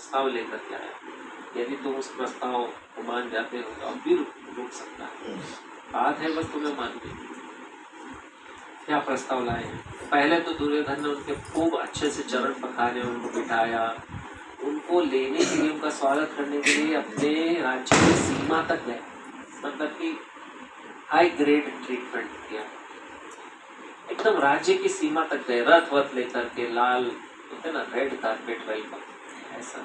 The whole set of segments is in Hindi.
प्रस्ताव लेकर के आया, यदि तुम उस प्रस्ताव को मान जाते हो तो अब भी रुक सकता है, बात है बस तुम्हें माननी। क्या प्रस्ताव लाए? पहले तो दुर्योधन ने उनके खूब अच्छे से चरण पखारे, उनको बिठाया, उनको लेने के लिए, उनका स्वागत करने के लिए अपने राज्य की सीमा तक गए, मतलब कि हाई ग्रेड ट्रीटमेंट किया, एकदम राज्य की सीमा तक गए, रथ वथ लेकर के, लाल होते ना रेड कारपेट वेलकम, ऐसा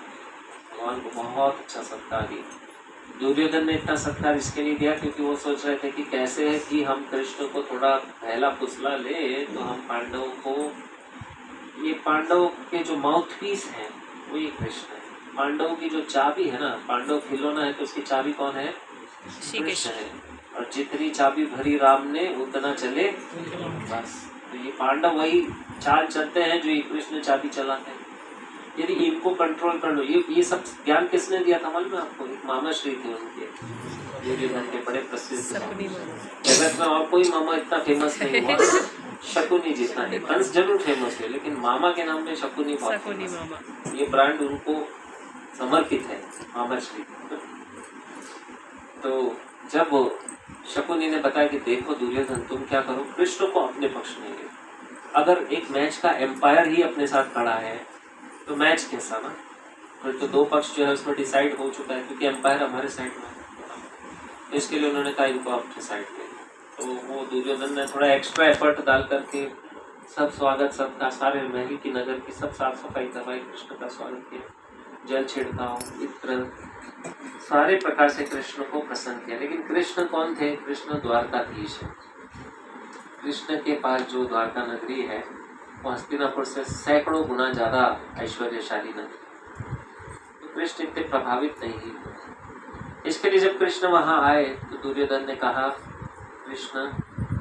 भगवान को बहुत अच्छा सत्कार दिया। दुर्योधन ने इतना सत्कार इसके लिए दिया क्योंकि वो सोच रहे थे कि कैसे है कि हम कृष्ण को थोड़ा पहला फुसला ले तो हम पांडवों को, ये पांडवों के जो माउथ पीस है वो ये कृष्ण है, पांडवों की जो चाबी है ना, पांडव खिलौना है तो उसकी चाबी कौन है? कृष्ण है, और जितनी चाबी भरी राम ने उतना चले बस। तो ये पांडव वही चाल चलते हैं जो ये कृष्ण चाबी चलाते हैं। यदि इनको कंट्रोल कर लो, ये सब ज्ञान किसने दिया था मालूम है आपको? एक मामा श्री थे उनके, दुर्योधन के बड़े प्रसिद्ध, जगत में और कोई मामा इतना फेमस नहीं हुआ शकुनी जितना है। कंस जरूर फेमस है लेकिन मामा के नाम में शकुनी बहुत फेमस है। ये ब्रांड उनको समर्पित है, मामा श्री। तो जब शकुनी ने बताया कि देखो दुर्योधन तुम क्या करो, कृष्ण को अपने पक्ष में ले, अगर एक मैच का एम्पायर ही अपने साथ खड़ा है तो मैच कैसा ना, फिर तो दो पक्ष जो है उसमें डिसाइड हो चुका है क्योंकि एम्पायर हमारे साइड में है। इसके लिए उन्होंने कहा इनको अपने साइड में। तो वो दुर्योधन ने थोड़ा एक्स्ट्रा एफर्ट डाल करके सब स्वागत, सबका, सारे महल की, नगर की सब साफ सफाई करवाई, कृष्ण का स्वागत किया, जल छिड़काओ, इत्र, सारे प्रकार से कृष्ण को प्रसन्न किया। लेकिन कृष्ण कौन थे? कृष्ण द्वारकाधीश है। कृष्ण के पास जो द्वारका नगरी है वो हस्तिनापुर से सैकड़ों गुना ज्यादा ऐश्वर्यशाली नगरी, तो कृष्ण इतने प्रभावित नहीं हुए। इसके लिए जब कृष्ण वहां आए तो दुर्योधन ने कहा, कृष्ण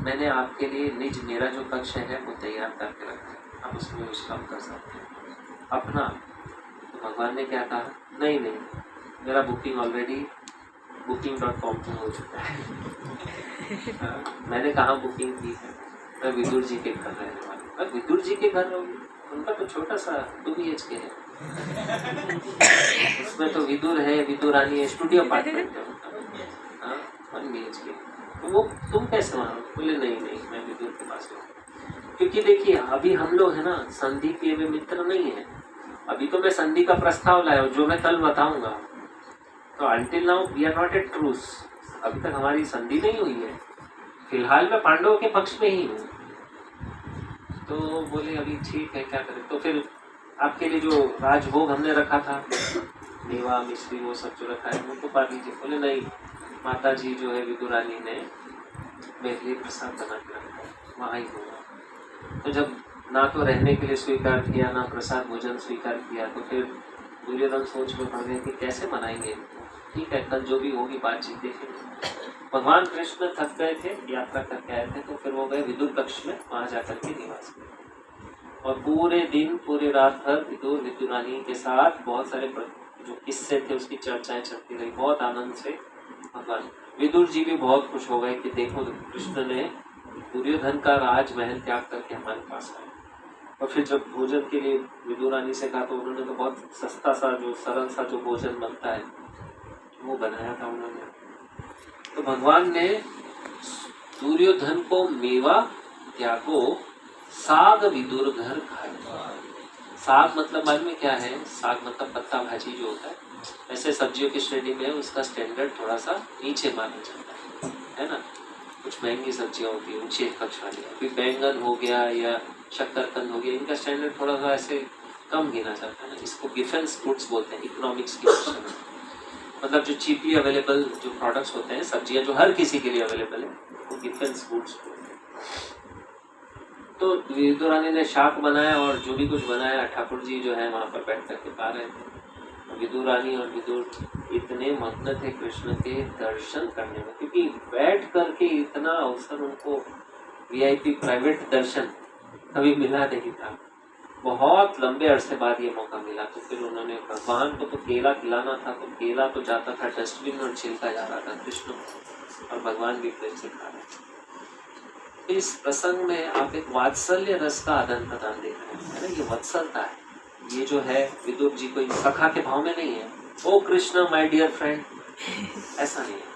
मैंने आपके लिए निज, मेरा जो कक्ष है वो तैयार करके रखा है, आप उसमें विश्राम कर सकते हैं अपना। तो भगवान ने क्या कहा, नहीं नहीं, मेरा बुकिंग ऑलरेडी booking.com पे हो चुका है। मैंने कहा बुकिंग की है, मैं विदुर जी के घर रहने वाला हूँ। विदुर जी के घर रहोगे? उनका तो छोटा सा 2 BHK है, उसमें तो विदुर है, विदुरानी है, स्टूडियो अपार्टमेंट है उनका, 1 BHK। तो वो तुम कैसे वहाँ? बोले नहीं नहीं, मैं विदुर के पास रहूँ। क्योंकि देखिए अभी हम लोग है ना संधि किए हुए मित्र नहीं है, अभी तो मैं संधि का प्रस्ताव लाया हूँ जो मैं कल बताऊंगा। तो until now we are not at truce, अभी तक हमारी संधि नहीं हुई है, फिलहाल मैं पांडवों के पक्ष में ही हूँ। तो बोले अभी ठीक है, क्या करें? तो फिर आपके लिए जो राजभोग हमने रखा था, मेवा मिश्री वो सब जो रखा है वो तो पा लीजिए। बोले नहीं, माता जी जो है विदुरानी ने मेरे लिए प्रसाद बना के रखा है, वहाँ ही होगा। तो जब ना तो रहने के लिए स्वीकार किया, ना प्रसाद भोजन स्वीकार किया, तो फिर दुर्योधन सोच में पड़ गए कि कैसे मनाएंगे। ठीक है, कल जो भी होगी बातचीत देखेंगे। भगवान कृष्ण थक गए थे, यात्रा करके आए थे, तो फिर वो गए विदुर कक्ष में, वहां जाकर के निवास किया और पूरे दिन पूरी रात भर विदुर विदुरानी के साथ बहुत सारे जो किस्से थे उसकी चर्चाएं चलती रही, बहुत आनंद से। भगवान विदुर जी भी बहुत खुश हो गए कि देखो कृष्ण ने दुर्योधन का राजमहल त्याग करके हमारे पास आए। और फिर जब भोजन के लिए विदुरानी से कहा तो उन्होंने तो बहुत सस्ता सा, जो सरल सा जो भोजन बनता है वो बनाया था उन्होंने। तो भगवान ने दुर्योधन को मेवा त्यागो, साग विदुर घर खाए। साग मतलब मालूम में क्या है? साग मतलब पत्ता भाजी जो होता है, ऐसे सब्जियों की श्रेणी में उसका स्टैंडर्ड थोड़ा सा नीचे माना जाता है ना। कुछ महंगी सब्जियां होती है ऊंचे कक्ष वाली, अभी बैंगन हो गया या शक्करकंद हो गया, इनका स्टैंडर्ड थोड़ा सा ऐसे कम गिना जाता है ना। इसको डिफेंस फूड्स बोलते हैं इकोनॉमिक्स की भाषा में, मतलब जो चीपली अवेलेबल जो प्रोडक्ट्स होते हैं, सब्जियां जो हर किसी के लिए अवेलेबल है, वो डिफेंस फूड्स बोलते हैं। तो विदुरानी ने शाक बनाया और जो भी कुछ बनाया, ठाकुर जी जो है वहां पर बैठ करके खा रहे थे। विदुरानी और विदुर इतने मग्न थे कृष्ण के दर्शन करने में, क्योंकि बैठ करके इतना अवसर उनको वीआईपी प्राइवेट दर्शन कभी मिला नहीं था। बहुत लंबे अरसे बाद ये मौका मिला। तो फिर उन्होंने, भगवान को तो केला खिलाना था तो केला तो जाता था डस्टबिन और छिलका जा रहा था कृष्ण को, और भगवान भी प्रेम से खा रहे थे। इस प्रसंग में आप एक वात्सल्य रस का आदान प्रदान देख रहे हैं, ये वत्सलता है। ये जो है विदुर जी कोई सखा के भाव में नहीं है, ओ कृष्ण माय डियर फ्रेंड, ऐसा नहीं है।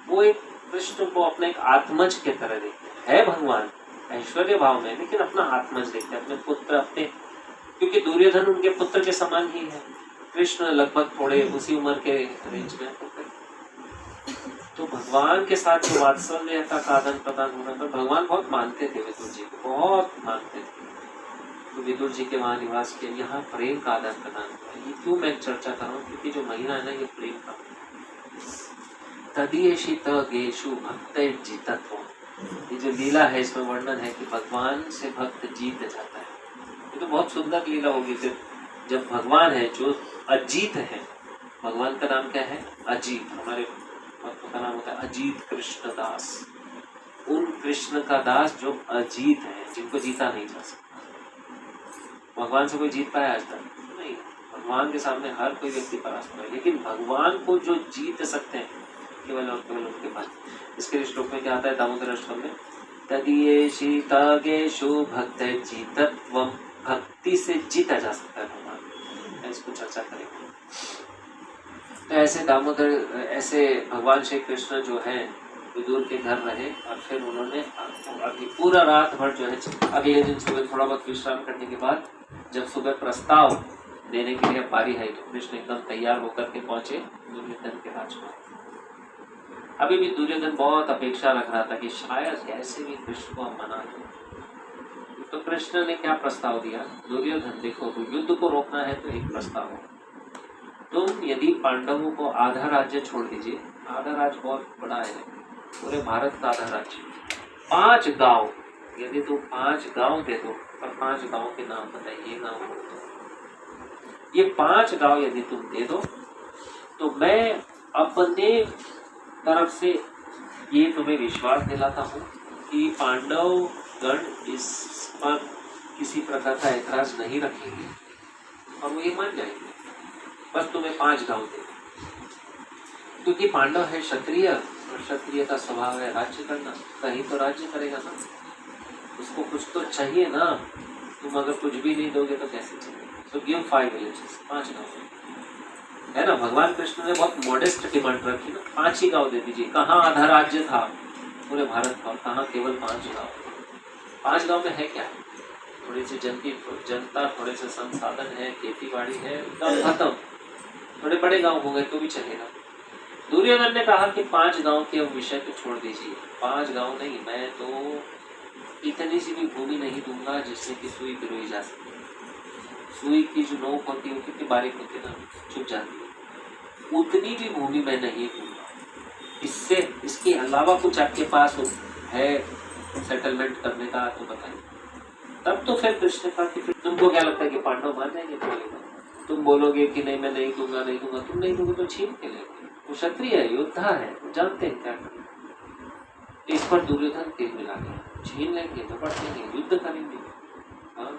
वो एक कृष्ण को अपने एक आत्मज के तरह देखते हैं। भगवान ऐश्वर्य भाव में, लेकिन अपना आत्मज देखते हैं, अपने पुत्र, अपने, क्योंकि दुर्योधन उनके पुत्र के समान ही है, कृष्ण लगभग थोड़े उसी उम्र के रेंज में। तो भगवान के साथ जो वात्सल्य का आदान प्रदान होना था, भगवान बहुत मानते थे विदुर जी को, बहुत मानते थे। तो विदुर जी के वहां निवास किया, यहाँ प्रेम का आदान प्रदान हुआ। ये क्यों मैं चर्चा कर रहा हूँ, क्योंकि जो महीना है ना, ये प्रेम का। तदीयशी तगेशु भक्त जीतत्व, ये जो लीला है इसमें वर्णन है कि भगवान से भक्त जीत जाता है। ये तो बहुत सुंदर लीला होगी फिर, जब भगवान है जो अजीत है। भगवान का नाम क्या है? अजीत। हमारे भक्त का नाम होता है अजीत कृष्ण दास। उन कृष्ण का दास जो अजीत है, जिनको जीता नहीं जा सकता। भगवान से कोई जीत पाया आज तक नहीं। भगवान के सामने हर कोई व्यक्ति परास्त है, लेकिन भगवान को जो जीत सकते हैं केवल और केवल उनके पास। इसके श्लोक में क्या आता है दामोदर अष्टकम में? तदीयेषि तगेषु भक्त जीतत्वम, भक्ति से जीता जा सकता है भगवान। इसको चर्चा करेंगे। तो ऐसे दामोदर, ऐसे भगवान श्री कृष्ण जो है विदुर के घर रहे, और फिर उन्होंने अभी पूरा रात भर जो है, अगले दिन सुबह थोड़ा बहुत विश्राम करने के बाद जब सुबह प्रस्ताव देने के लिए बारी है, तो कृष्ण एकदम तैयार होकर के पहुंचे दुर्योधन के राजकुमार। अभी भी दुर्योधन बहुत अपेक्षा रख रहा था कि शायद कैसे भी कृष्ण को हम मना दें। तो कृष्ण ने क्या प्रस्ताव दिया? दुर्योधन देखो, युद्ध को रोकना है तो एक प्रस्ताव है, तुम यदि पांडवों को आधा राज्य छोड़ दीजिए, आधा राज्य बहुत बड़ा है, पूरे भारत का आधा राज्य, 5 गांव, यदि तुम 5 गांव दे दो, और 5 गांव के नाम बताइए, गांव बोल दो, ये 5 गांव यदि तुम दे दो, तो मैं अपने तरफ से ये तुम्हें विश्वास दिलाता हूँ कि पांडव गण इस पर किसी प्रकार का ऐतराज नहीं रखेंगे, और वो ये मान जाएंगे, बस तुम्हें 5 गांव दे। क्योंकि पांडव है क्षत्रिय, और क्षत्रिय का स्वभाव है राज्य करना, कहीं तो राज्य करेगा ना, उसको कुछ तो चाहिए ना। तुम अगर कुछ भी नहीं दोगे तो कैसे चलेगा? तो गिव 5 विलेजेस, 5 गांव है ना। भगवान कृष्ण ने बहुत मॉडेस्ट डिमांड रखी ना, 5 ही गांव दे दीजिए। कहाँ आधा राज्य था पूरे भारत का, और कहाँ केवल 5 गांव। 5 गांव में है क्या? थोड़ी सी जनता, थोड़े से संसाधन है, खेती बाड़ी है, गांव खत्म। थोड़े बड़े गांव हो गए तो भी चलेगा। दुर्योधन ने कहा कि 5 गांव के विषय को छोड़ दीजिए, 5 गांव नहीं, मैं तो इतनी सी भी भूमि नहीं दूंगा जिससे कि सुई पिरोई जा सके। सुई की जो नोक होती है, कितनी बारीक होती है ना, चुप जाती है, उतनी भी भूमि मैं नहीं दूंगा। इससे, इसके अलावा कुछ आपके पास है सेटलमेंट करने का तो बताइए। तब तो फिर कृष्ण का कि फिर तुमको क्या लगता है कि पांडव मान जाएंगे? तुम बोलोगे कि नहीं मैं नहीं दूंगा, नहीं दूंगा, तुम नहीं दोगे तो छीन के लेंगे। वो क्षत्रिय है, योद्धा है, जानते हैं क्या करना। इस पर दुर्योधन तेज मिला गया, छीन लेंगे, झपट लेंगे, युद्ध करेंगे। हाँ?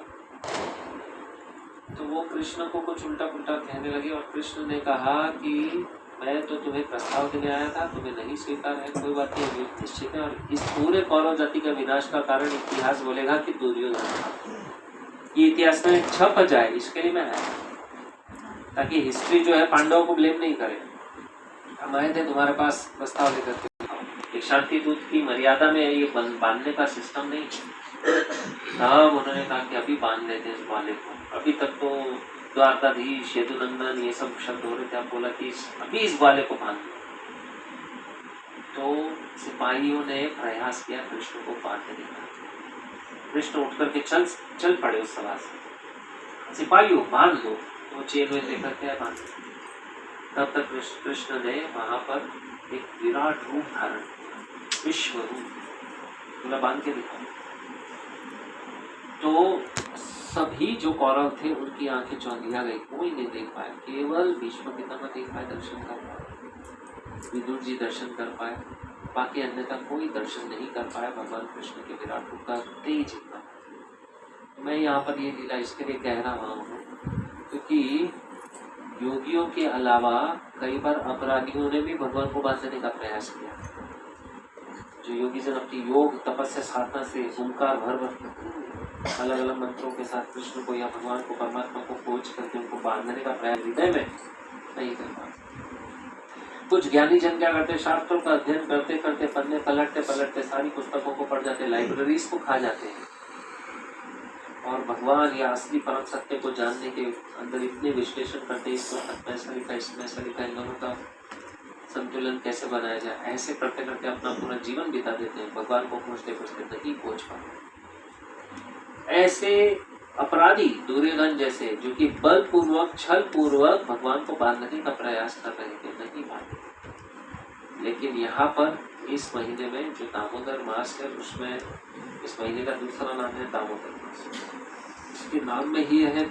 तो वो कृष्ण को कुछ उल्टा पुल्टा कहने लगे, और कृष्ण ने कहा कि मैं तो तुम्हें प्रस्ताव देने आया था, तुम्हें नहीं स्वीकार है, कोई बात नहीं, युद्ध निश्चित है, और इस पूरे कौरव जाति का विनाश का कारण इतिहास बोलेगा कि दुर्योधन। ये इतिहास में छप जाए, इसके लिए मैं आया, ताकि हिस्ट्री जो है पांडवों को ब्लेम नहीं करे। हम आए थे तुम्हारे पास प्रस्ताव लेकर के, एक शांति दूत की मर्यादा में ये बांधने का सिस्टम नहीं। तब उन्होंने कहा कि अभी बांध देते इस ग्वाले को। अभी तक तो द्वारकाधीश, यदुनंदन, ये सब शब्द हो रहे थे, आप बोला कि अभी इस ग्वाले को बांध दो। तो सिपाहियों ने प्रयास किया कृष्ण को बांधने का। कृष्ण उठ करके चल पड़े उस सभा से, सिपाहियों बांध दो। तो चेन में लेकर के बांध। तब तक कृष्ण ने वहां पर एक विराट रूप धारण किया, विश्व रूप, पूरा बांध के दिखा। तो सभी जो कौरव थे उनकी आंखें चौंधिया गई, कोई नहीं देख पाया, केवल भीष्म पितामह देख पाए, दर्शन कर पाए, विदुर जी दर्शन कर पाए, बाकी अन्यथा कोई दर्शन नहीं कर पाया भगवान कृष्ण के विराट रूप का तेज इतना। मैं यहाँ पर ये लीला इसके लिए कह रहा हूँ क्योंकि योगियों के अलावा कई बार अपराधियों ने भी भगवान को बांधने का प्रयास किया। जो योगी जन अपनी योग तपस्या साधना से ओंकार भर अलग अलग मंत्रों के साथ कृष्ण को या भगवान को, परमात्मा को खोज करके उनको बांधने का प्रयास हृदय में नहीं कर पाते। कुछ ज्ञानी जन क्या करते, शास्त्रों का अध्ययन करते करते पन्ने पलटते पलटते सारी पुस्तकों को पढ़ जाते, लाइब्रेरीज को खा जाते हैं और भगवान या असली परम सत्य को जानने के अंदर इतने विश्लेषण करते, इस पुस्तक में ऐसा लिखा, इसमें ऐसा लिखा, इन दोनों का संतुलन कैसे बनाया जाए, ऐसे करते करते अपना पूरा जीवन बिता देते हैं, भगवान को खोजते खोजते नहीं खोज पाते। ऐसे अपराधी दुर्योधन जैसे, जो कि बलपूर्वक छल पूर्वक भगवान को बांधने का प्रयास कर रहे थे, नहीं पाते। लेकिन यहाँ पर इस महीने में जो दामोदर मास है, उसमें इस महीने का दूसरा नाम है दामोदर मास। इसके नाम में ही है